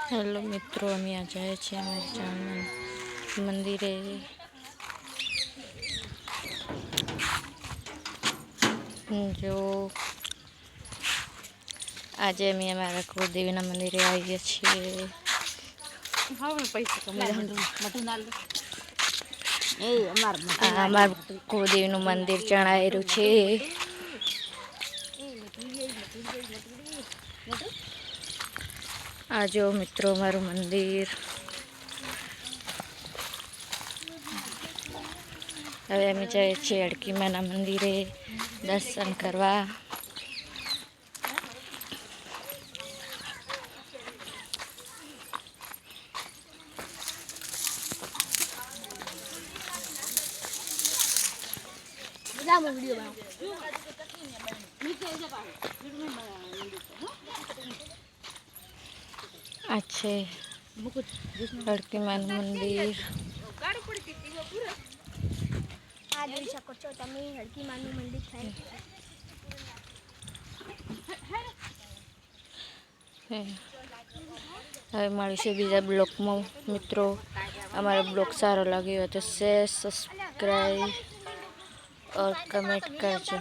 Hello मित्रों, अमी आ जाए छे हमारे चांदन मंदिरे। जो आज अमी अमारा कुलदेवीना मंदिरे आवीए छीए। अमार कुलदेवीनु मंदिर चणायेलुं छे। आ जो मित्रों अमारुं मंदिर। हवे अमे जाए छीए अड़की माना मंदिरे दर्शन करवा। अच्छे अड़की मानु मंदिर આ જોઈ શકો છો તમે હડકી માનું મંદિર થાય હવે મળીશું બીજા બ્લોગમાં મિત્રો। અમારો બ્લોગ સારો લાગ્યો હોય તો શેર, સબસ્ક્રાઈબ और कमेंट करजो।